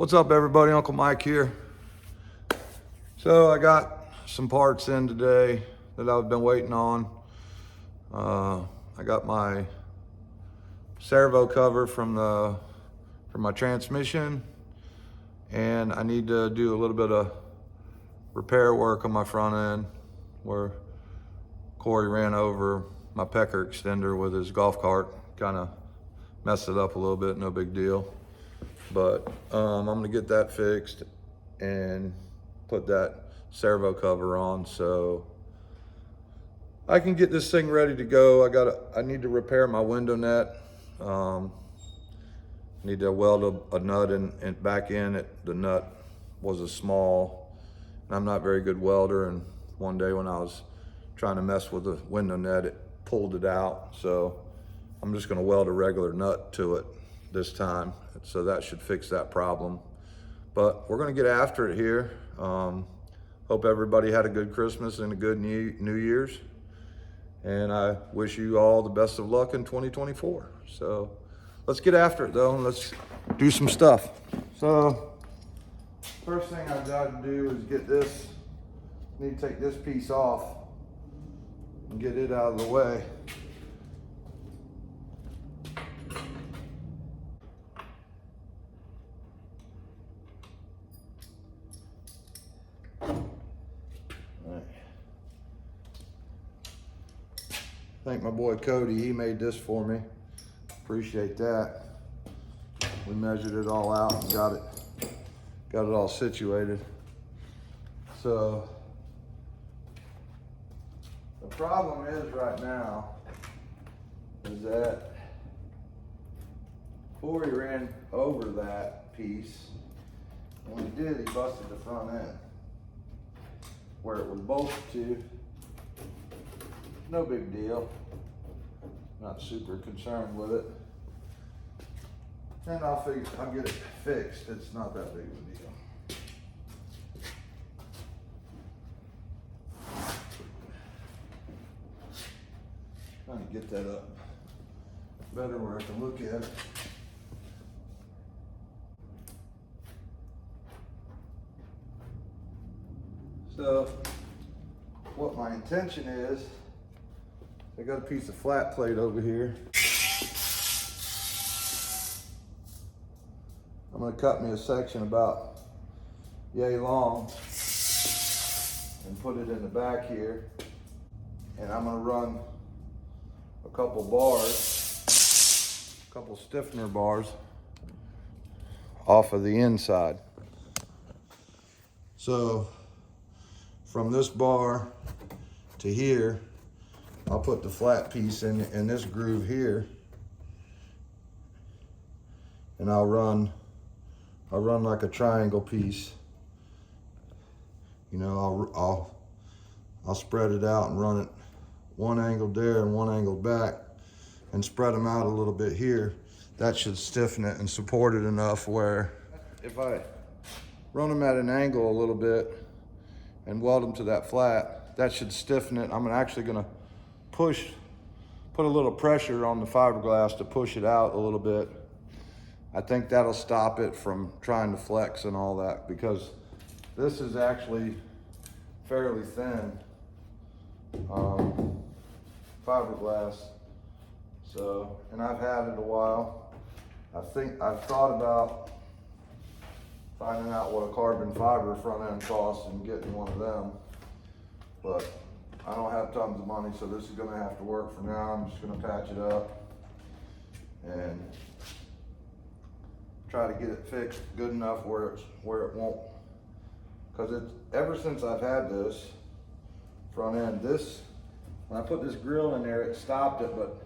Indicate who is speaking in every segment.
Speaker 1: What's up, everybody? Uncle Mike here. So I got some parts in today that I've been waiting on. I got my servo cover from my transmission, and I need to do a little bit of repair work on my front end where Corey ran over my pecker extender with his golf cart, kind of messed it up a little bit, no big deal. But I'm gonna get that fixed and put that servo cover on so I can get this thing ready to go. I need to repair my window net. Need to weld a nut in back in it. The nut was a small, and I'm not a very good welder, and one day when I was trying to mess with the window net, it pulled it out. So I'm just gonna weld a regular nut to it this time. So that should fix that problem. But we're gonna get after it here. Hope everybody had a good Christmas and a good New Year's. And I wish you all the best of luck in 2024. So let's get after it though, and let's do some stuff. So first thing I've got to do is get this, need to take this piece off and get it out of the way. Thank my boy Cody, he made this for me. Appreciate that. We measured it all out and got it all situated. So the problem is right now is that Corey ran over that piece, and when he did, he busted the front end where it was bolted to. No big deal. Not super concerned with it. And I'll get it fixed. It's not that big of a deal. Trying to get that up better where I can look at it. So what my intention is, I got a piece of flat plate over here. I'm gonna cut me a section about yay long and put it in the back here. And I'm gonna run a couple bars, a couple stiffener bars off of the inside. So from this bar to here, I'll put the flat piece in this groove here, and I'll run like a triangle piece. You know, I'll spread it out and run it one angle there and one angle back, and spread them out a little bit here. That should stiffen it and support it enough where if I run them at an angle a little bit and weld them to that flat, that should stiffen it. I'm actually gonna put a little pressure on the fiberglass to push it out a little bit. I think that'll stop it from trying to flex and all that, because this is actually fairly thin fiberglass. So, and I've had it a while. I've thought about finding out what a carbon fiber front end costs and getting one of them, but I don't have tons of money, so this is gonna have to work for now. I'm just gonna patch it up and try to get it fixed good enough where it won't, because ever since I've had this front end, when I put this grill in there, it stopped it, but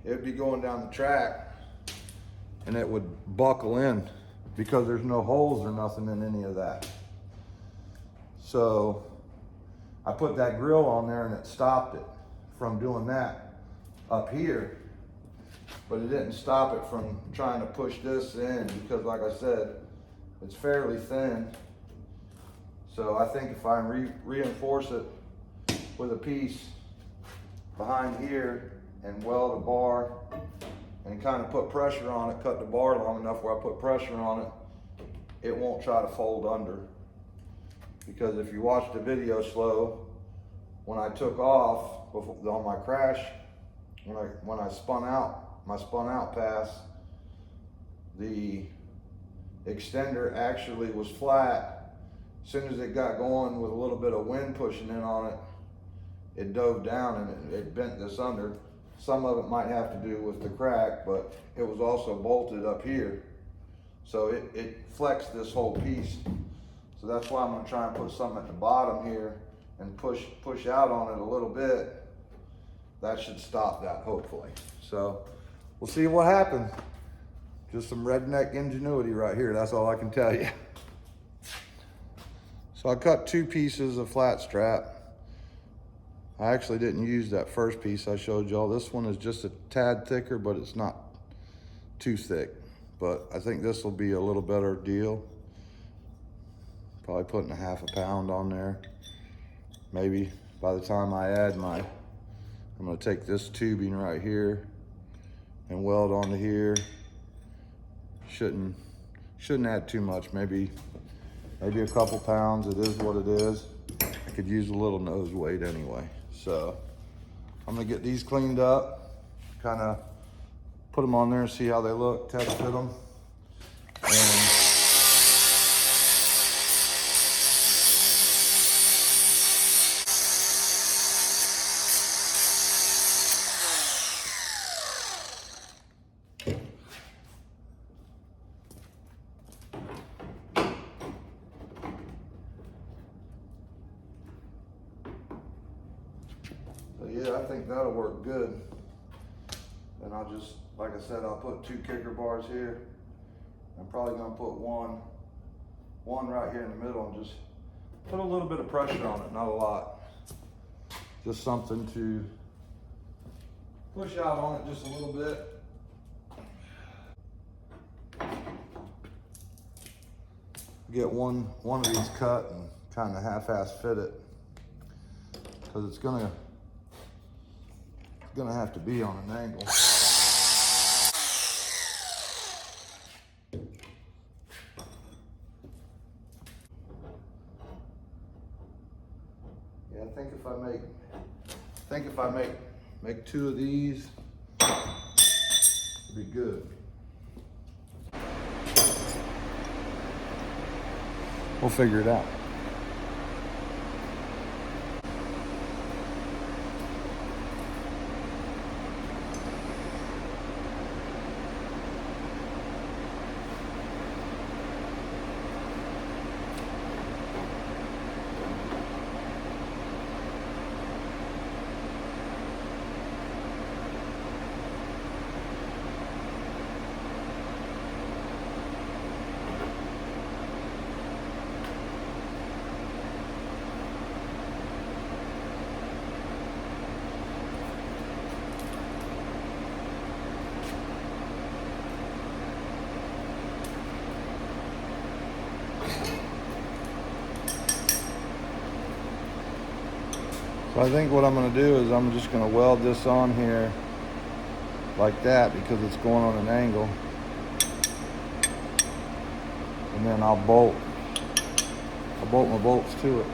Speaker 1: it'd be going down the track and it would buckle in because there's no holes or nothing in any of that. So I put that grill on there and it stopped it from doing that up here, but it didn't stop it from trying to push this in, because like I said, it's fairly thin. So I think if I reinforce it with a piece behind here and weld a bar and kind of put pressure on it, cut the bar long enough where I put pressure on it, it won't try to fold under. Because if you watch the video slow, when I took off on my crash, when I spun out, my spun out pass, the extender actually was flat. As soon as it got going with a little bit of wind pushing in on it, it dove down and it bent this under. Some of it might have to do with the crack, but it was also bolted up here. So it flexed this whole piece. So that's why I'm gonna try and put something at the bottom here and push out on it a little bit. That should stop that, hopefully. So we'll see what happens. Just some redneck ingenuity right here, that's all I can tell you. So I cut 2 pieces of flat strap. I actually didn't use that first piece I showed y'all. This one is just a tad thicker, but it's not too thick. But I think this will be a little better deal. Probably putting a half a pound on there. Maybe by the time I add I'm gonna take this tubing right here and weld onto here. Shouldn't add too much, maybe a couple pounds. It is what it is. I could use a little nose weight anyway. So I'm gonna get these cleaned up, kind of put them on there and see how they look, test fit them. So yeah, I think that'll work good. And I'll just, like I said, I'll put 2 kicker bars here. I'm probably gonna put one right here in the middle and just put a little bit of pressure on it, not a lot. Just something to push out on it just a little bit. Get one of these cut and kind of half-ass fit it, because it's gonna have to be on an angle. Yeah, I think if I make 2 of these, it'll be good. We'll figure it out. So I think what I'm gonna do is I'm just gonna weld this on here like that because it's going on an angle. And then I'll bolt my bolts to it.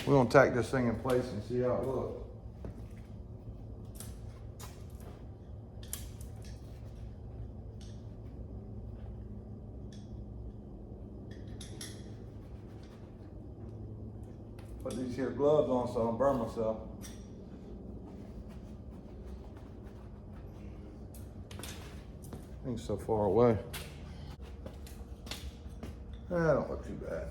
Speaker 1: We're gonna tack this thing in place and see how it looks. Put these here gloves on so I don't burn myself. Thing's so far away. That don't look too bad.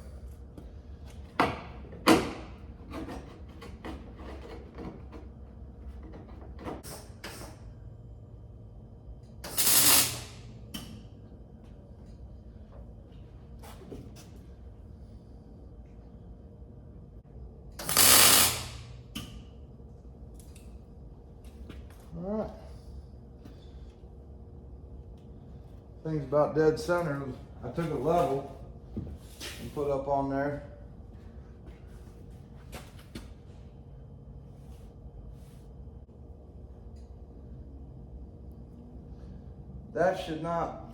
Speaker 1: All right. Thing's about dead center. I took a level and put up on there. That should not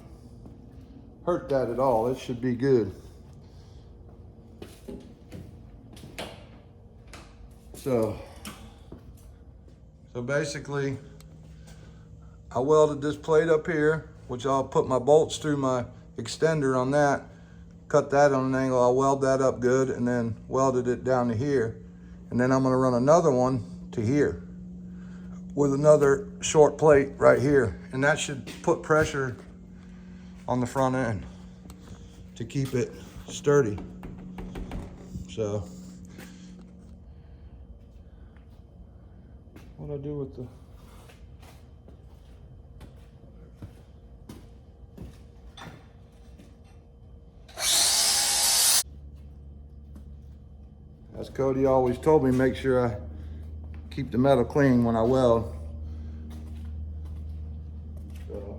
Speaker 1: hurt that at all. It should be good. So basically, I welded this plate up here, which I'll put my bolts through my extender on that, cut that on an angle, I'll weld that up good, and then welded it down to here. And then I'm gonna run another one to here with another short plate right here. And that should put pressure on the front end to keep it sturdy. So, what'd I do with the... As Cody always told me, make sure I keep the metal clean when I weld. So.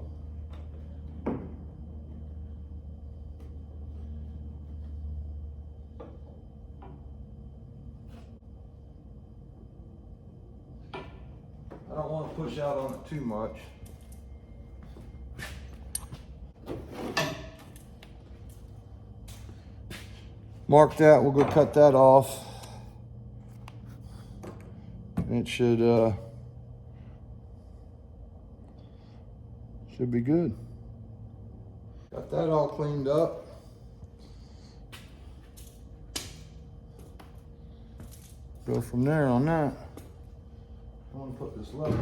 Speaker 1: I don't want to push out on it too much. Mark that, we'll go cut that off. It should be good. Got that all cleaned up. Go from there on that. I want to put this level.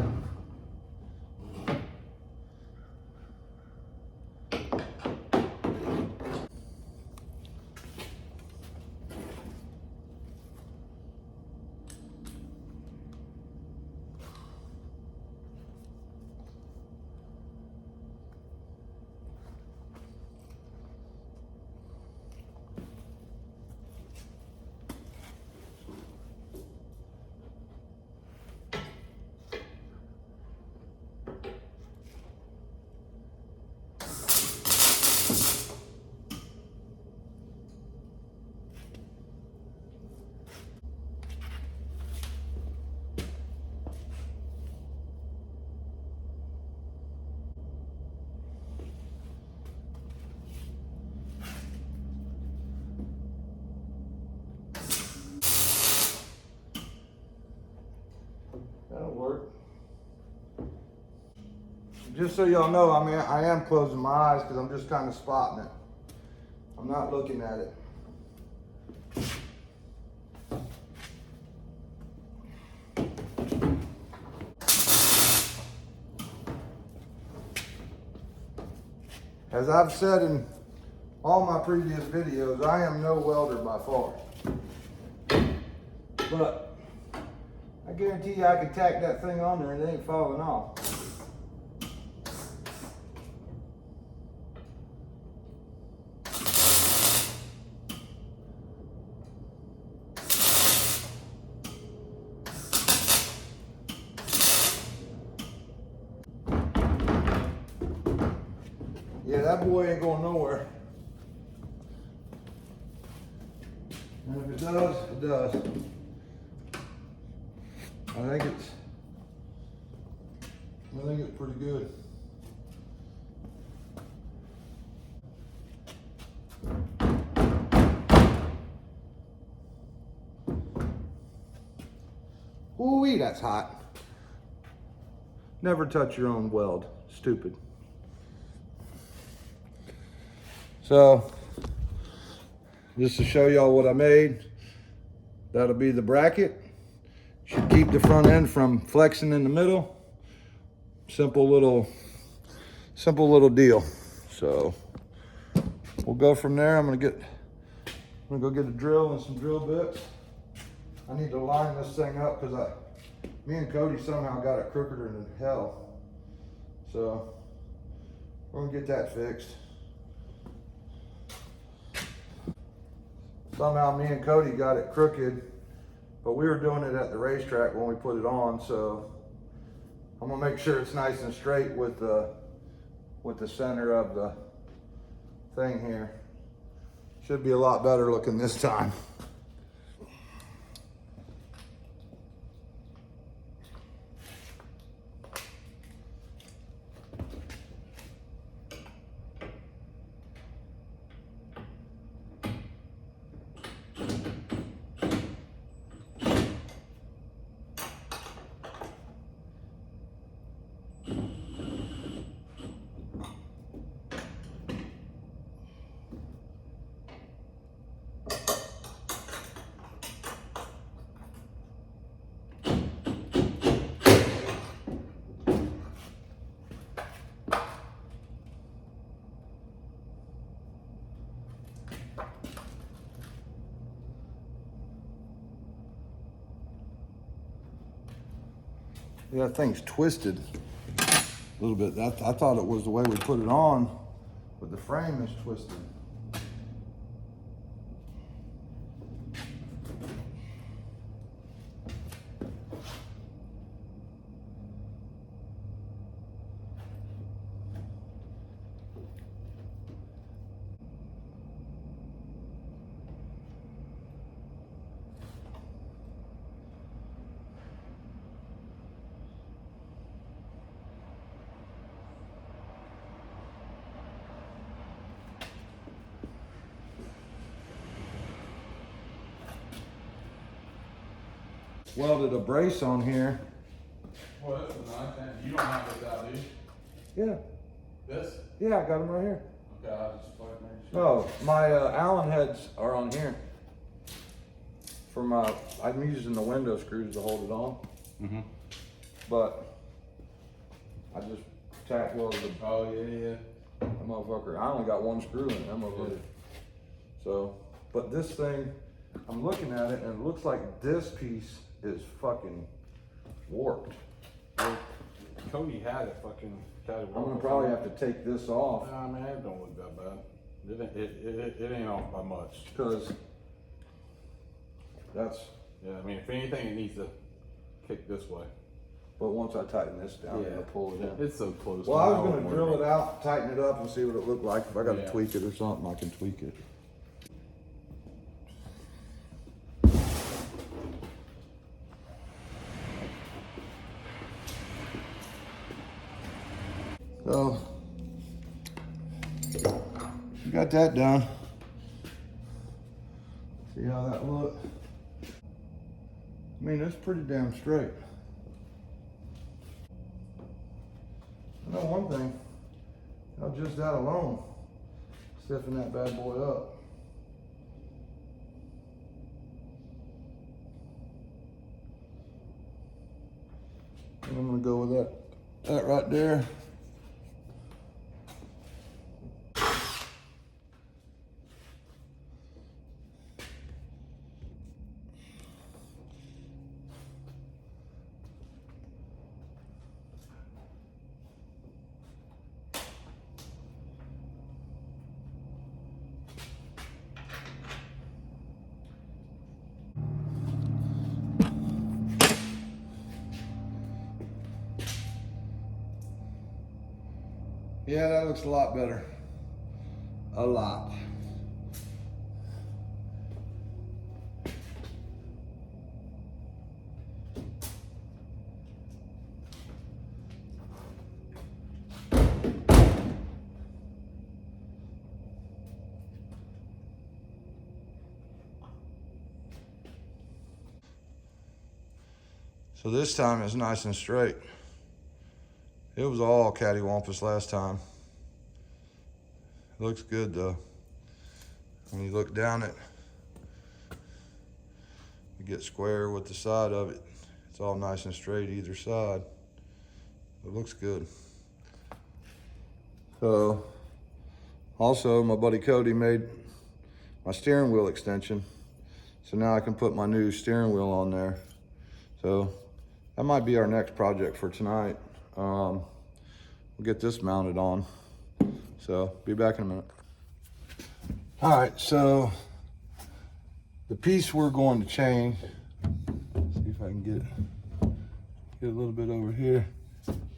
Speaker 1: That'll work. Just so y'all know, I mean, I am closing my eyes because I'm just kind of spotting it. I'm not looking at it. As I've said in all my previous videos, I am no welder by far. But I guarantee you I can tack that thing on there and it ain't falling off. Yeah, that boy ain't going nowhere. And if it does, it does. I think it's pretty good. Ooh-wee, that's hot. Never touch your own weld. Stupid. So, just to show y'all what I made, that'll be the bracket. Should keep the front end from flexing in the middle. Simple little deal. So we'll go from there. I'm gonna go get a drill and some drill bits. I need to line this thing up because me and Cody somehow got it crookeder than hell. So we're gonna get that fixed. Somehow me and Cody got it crooked, but we were doing it at the racetrack when we put it on, so I'm gonna make sure it's nice and straight with the center of the thing here. Should be a lot better looking this time. Yeah, that thing's twisted a little bit. I thought it was the way we put it on, but the frame is twisted. Welded a brace on here.
Speaker 2: Well, that's nice. You don't have this out, do you?
Speaker 1: Yeah.
Speaker 2: This?
Speaker 1: Yeah, I got them right here.
Speaker 2: Okay, I'll just plug it in.
Speaker 1: No, my Allen heads are on here. For my, I'm using the window screws to hold it on.
Speaker 2: Mm-hmm.
Speaker 1: But I just tack welded the
Speaker 2: Oh, yeah.
Speaker 1: motherfucker. I only got one screw in it, that motherfucker. So, but this thing, I'm looking at it and it looks like this piece is fucking warped.
Speaker 2: Well, Cody had it fucking.
Speaker 1: I'm gonna probably have to take this off.
Speaker 2: Nah, man, it don't look that bad. It ain't off by much.
Speaker 1: Because that's,
Speaker 2: Yeah, I mean, if anything, it needs to kick this way.
Speaker 1: but once I tighten this down, I'll pull it in.
Speaker 2: It's so close.
Speaker 1: Well, I was gonna drill it out, tighten it up and see what it looked like. If I gotta
Speaker 2: Yeah.
Speaker 1: tweak it or something, I can tweak it. So, we got that done. See how that looked? I mean, it's pretty damn straight. I know one thing, just that alone, stiffen that bad boy up. And I'm gonna go with that right there. Yeah, that looks a lot better. A lot. So this time it's nice and straight. It was all cattywampus last time. It looks good though. When you look down it, you get square with the side of it. It's all nice and straight either side. It looks good. So, also my buddy Cody made my steering wheel extension. So now I can put my new steering wheel on there. So that might be our next project for tonight. We'll get this mounted on. So be back in a minute. All right, so the piece we're going to change, see if I can get a little bit over here.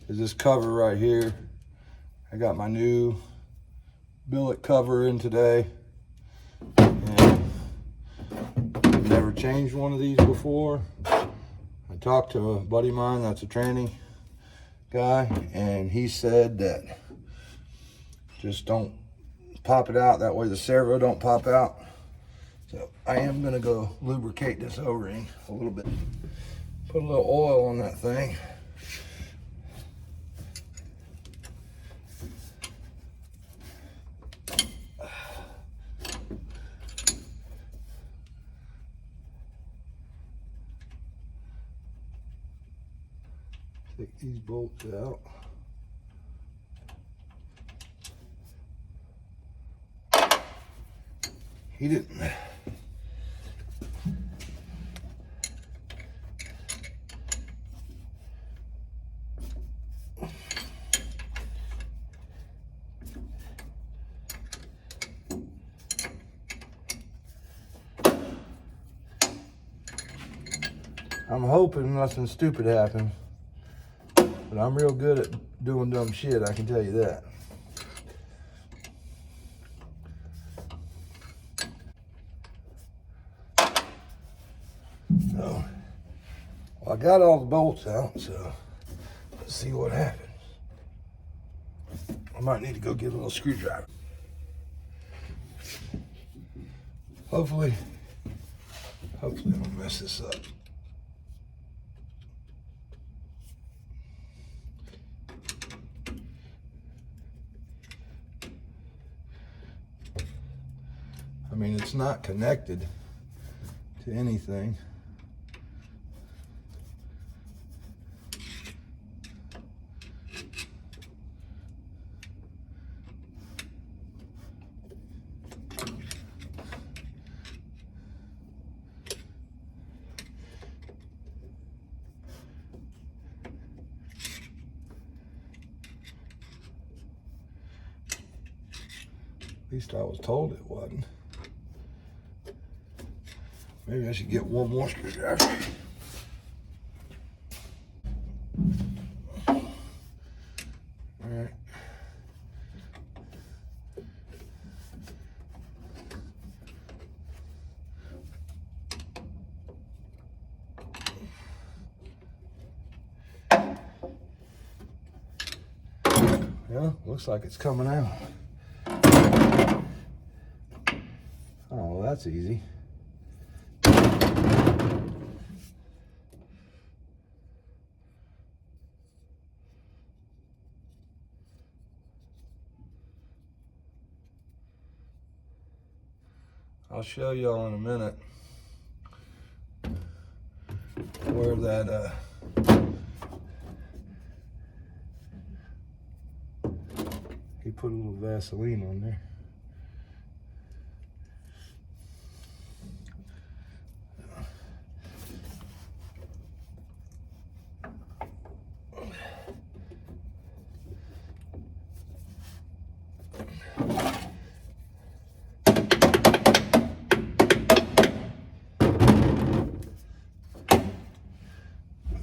Speaker 1: is this cover right here. I got my new billet cover in today. And I've never changed one of these before. I talked to a buddy of mine that's a tranny guy, and he said that just don't pop it out, that way the servo don't pop out. So I am gonna go lubricate this O-ring a little bit. Put a little oil on that thing. Take these bolts out. He didn't. I'm hoping nothing stupid happens, but I'm real good at doing dumb shit, I can tell you that. So, well, I got all the bolts out, so let's see what happens. I might need to go get a little screwdriver. Hopefully I don't mess this up. I mean, it's not connected to anything. At least I was told it wasn't. Maybe I should get one more screwdriver. All right. Yeah, looks like it's coming out. Oh, well, that's easy. I'll show y'all in a minute where that he put a little Vaseline on there.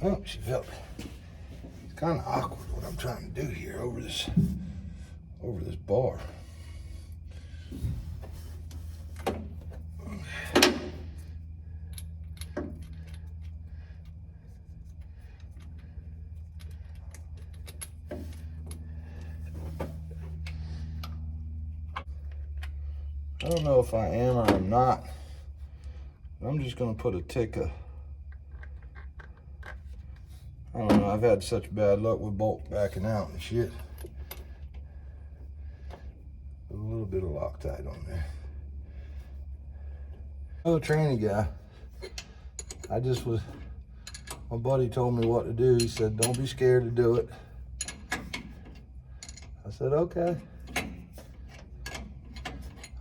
Speaker 1: Oh, she felt it. It's kind of awkward what I'm trying to do here over this bar. I don't know if I am or I'm not. I'm just gonna put a tick of, I don't know, I've had such bad luck with bolt backing out and shit. A little bit of Loctite on there. Oh, tranny guy. My buddy told me what to do. He said, don't be scared to do it. I said, okay.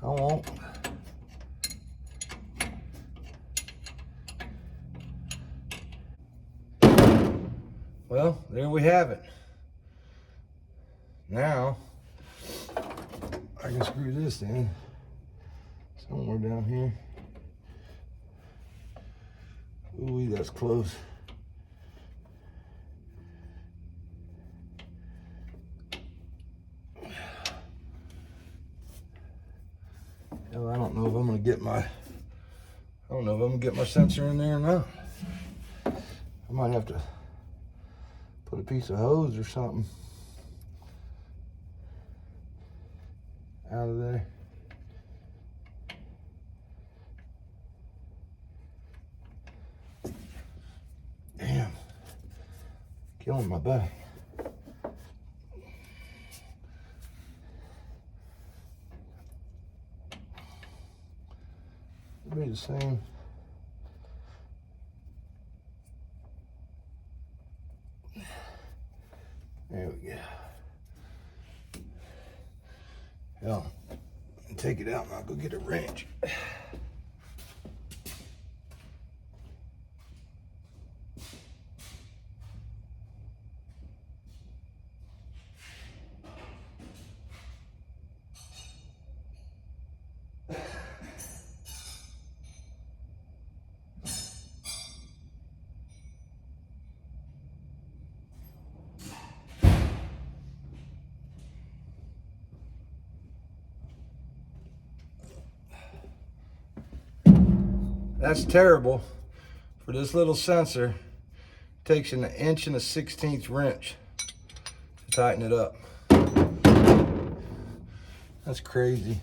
Speaker 1: I won't. Well, there we have it. Now, I can screw this in somewhere down here. Ooh, that's close. I don't know if I'm gonna get my sensor in there or not. I might have to put a piece of hose or something out of there. Damn, killing my back. It'll be the same. There we go. Hell, take it out and I'll go get a wrench. That's terrible for this little sensor. It takes an 1 1/16 wrench to tighten it up. That's crazy.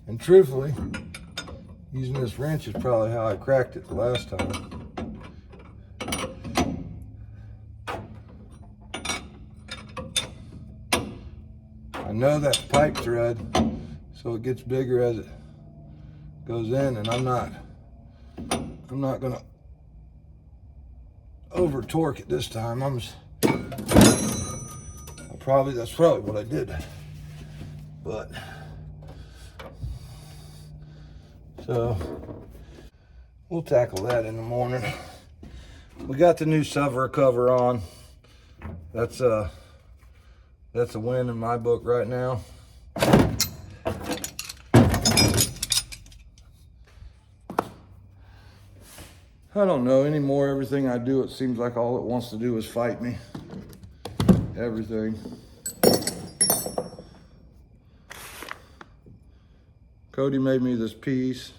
Speaker 1: And truthfully, using this wrench is probably how I cracked it the last time. I know that's pipe thread, so it gets bigger as it goes in, and I'm not gonna over torque it this time. That's probably what I did. But so we'll tackle that in the morning. We got the new servo cover on. That's a win in my book right now. I don't know anymore. Everything I do, it seems like all it wants to do is fight me. Everything. Cody made me this piece,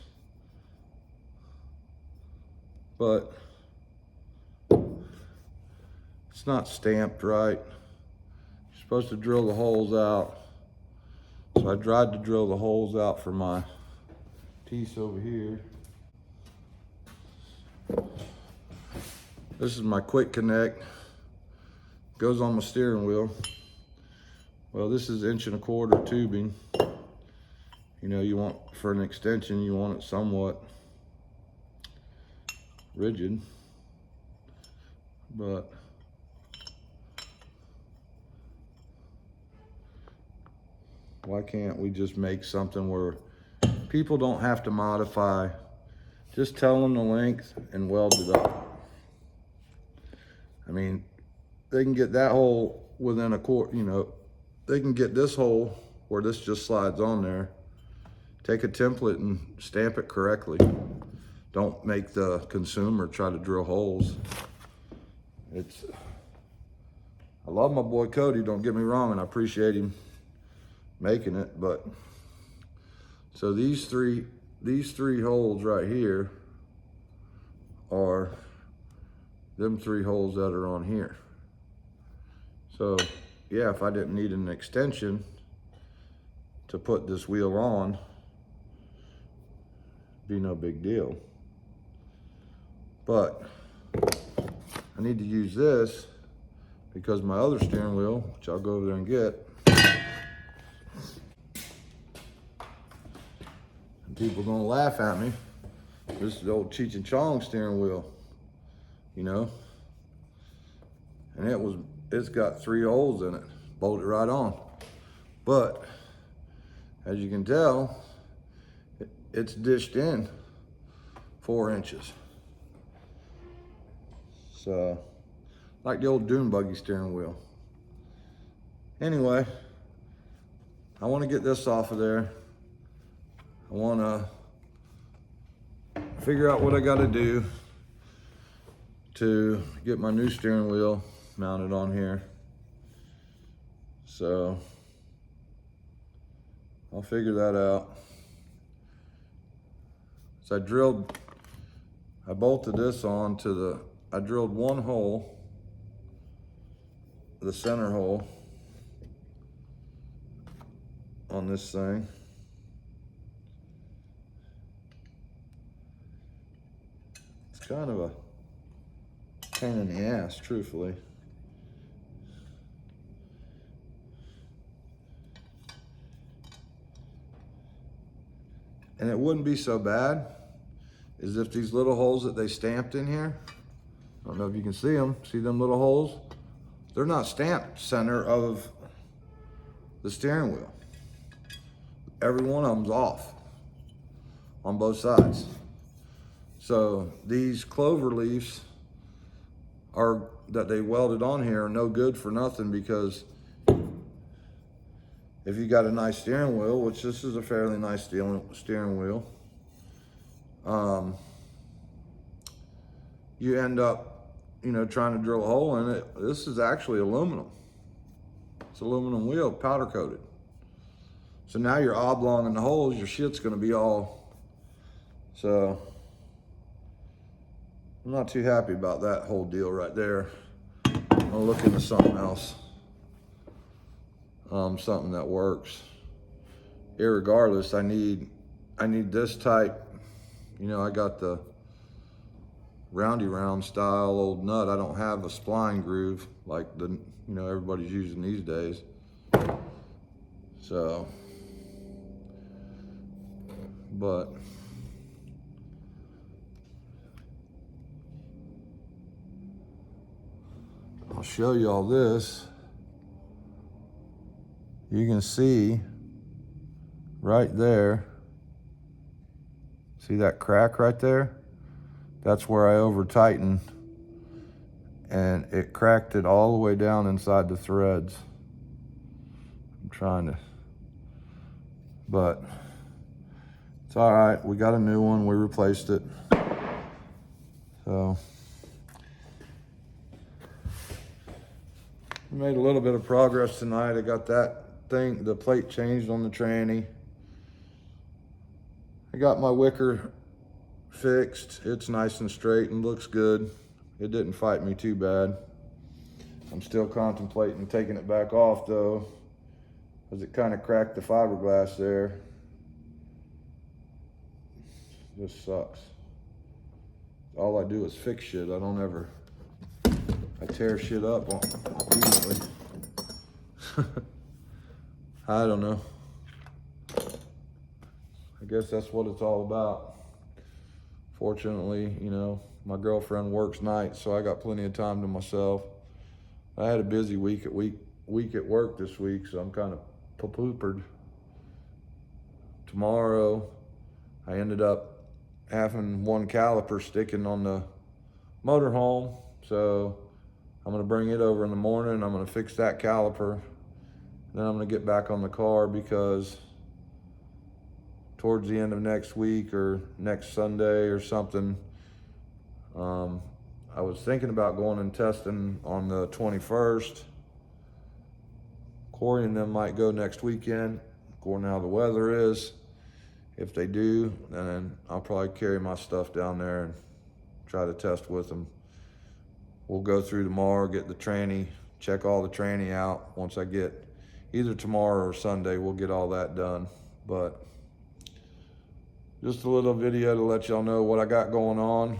Speaker 1: but it's not stamped right. You're supposed to drill the holes out. So I tried to drill the holes out for my piece over here. This is my quick connect. Goes on my steering wheel. Well, this is 1 1/4 tubing. You know, you want, for an extension, you want it somewhat rigid, but why can't we just make something where people don't have to modify? Just tell them the length and weld it up. I mean, they can get that hole within a quarter, you know, they can get this hole where this just slides on there. Take a template and stamp it correctly. Don't make the consumer try to drill holes. I love my boy Cody, don't get me wrong, and I appreciate him making it, but so these three holes right here are them 3 holes that are on here. So yeah, if I didn't need an extension to put this wheel on, be no big deal. But I need to use this because my other steering wheel, which I'll go over there and get, People are gonna laugh at me. This is the old Cheech and Chong steering wheel, you know? And it's got 3 holes in it, bolted right on. But as you can tell, it's dished in 4 inches. So, like the old dune buggy steering wheel. Anyway, I want to get this off of there. I want to figure out what I got to do to get my new steering wheel mounted on here. So, I'll figure that out. So I bolted this on to I drilled 1 hole, the center hole on this thing. It's kind of a pain in the ass, truthfully. And it wouldn't be so bad as if these little holes that they stamped in here, I don't know if you can see them, see them little holes? They're not stamped center of the steering wheel. Every one of them's off on both sides. So these clover leaves that they welded on here are no good for nothing, because if you got a nice steering wheel, which this is a fairly nice steering wheel, you end up, trying to drill a hole in it. This is actually aluminum. It's aluminum wheel, powder coated. So now you're oblong in the holes, your shit's gonna be all, so I'm not too happy about that whole deal right there. I'll look into something else. Something that works. Irregardless, I need this type. I got the roundy round style old nut. I don't have a spline groove like everybody's using these days. So, but I'll show you all this. You can see right there, see that crack right there? That's where I over tightened, and it cracked it all the way down inside the threads. I'm trying to, but it's all right. We got a new one, we replaced it. So, we made a little bit of progress tonight. I got the plate changed on the tranny. I got my wicker fixed. It's nice and straight and looks good. It didn't fight me too bad. I'm still contemplating taking it back off though, because it kind of cracked the fiberglass there. Just sucks. All I do is fix shit. I tear shit up immediately. I don't know. I guess that's what it's all about. Fortunately, my girlfriend works nights, so I got plenty of time to myself. I had a busy week at work this week, so I'm kind of poopered. Tomorrow, I ended up having 1 caliper sticking on the motorhome, so I'm gonna bring it over in the morning. I'm gonna fix that caliper. Then I'm gonna get back on the car, because towards the end of next week or next Sunday or something, I was thinking about going and testing on the 21st. Corey and them might go next weekend, according to how the weather is. If they do, then I'll probably carry my stuff down there and try to test with them. We'll go through tomorrow, get the tranny, check all the tranny out. Once I get either tomorrow or Sunday, we'll get all that done. But just a little video to let y'all know what I got going on.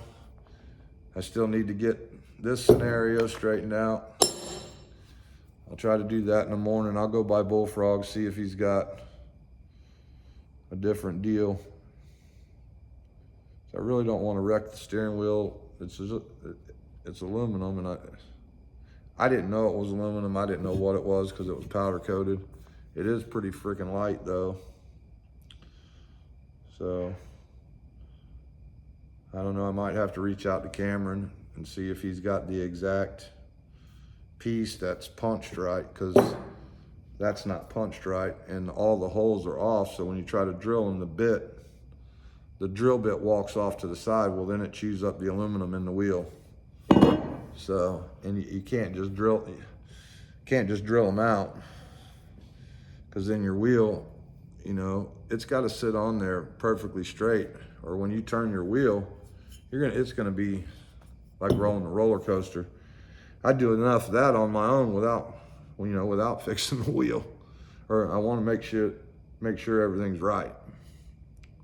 Speaker 1: I still need to get this scenario straightened out. I'll try to do that in the morning. I'll go by Bullfrog, see if he's got a different deal. So I really don't want to wreck the steering wheel. It's aluminum, and I didn't know it was aluminum. I didn't know what it was because it was powder coated. It is pretty freaking light though. So I don't know, I might have to reach out to Cameron and see if he's got the exact piece that's punched right, because that's not punched right and all the holes are off. So when you try to drill in the drill bit walks off to the side. Well, then it chews up the aluminum in the wheel. So, and you can't just drill them out, because then your wheel, you know, it's got to sit on there perfectly straight, or when you turn your wheel, it's gonna be like rolling a roller coaster. I do enough of that on my own without fixing the wheel, or I want to make sure everything's right.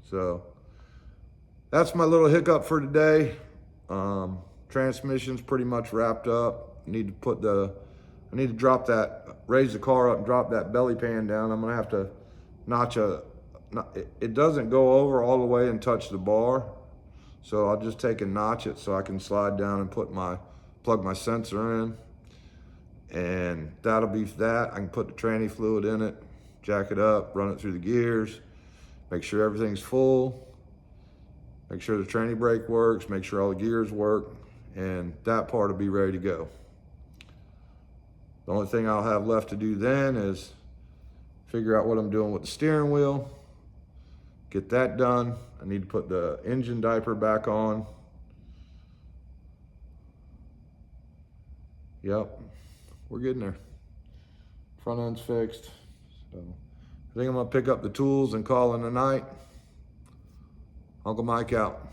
Speaker 1: So that's my little hiccup for today. Transmission's pretty much wrapped up. I need to raise the car up and drop that belly pan down. I'm gonna have to it doesn't go over all the way and touch the bar. So I'll just take and notch it so I can slide down and plug my sensor in. And that'll be that. I can put the tranny fluid in it, jack it up, run it through the gears, make sure everything's full, make sure the tranny brake works, make sure all the gears work, and that part will be ready to go. The only thing I'll have left to do then is figure out what I'm doing with the steering wheel, get that done. I need to put the engine diaper back on. Yep, we're getting there. Front end's fixed. So I think I'm gonna pick up the tools and call in the night. Uncle Mike out.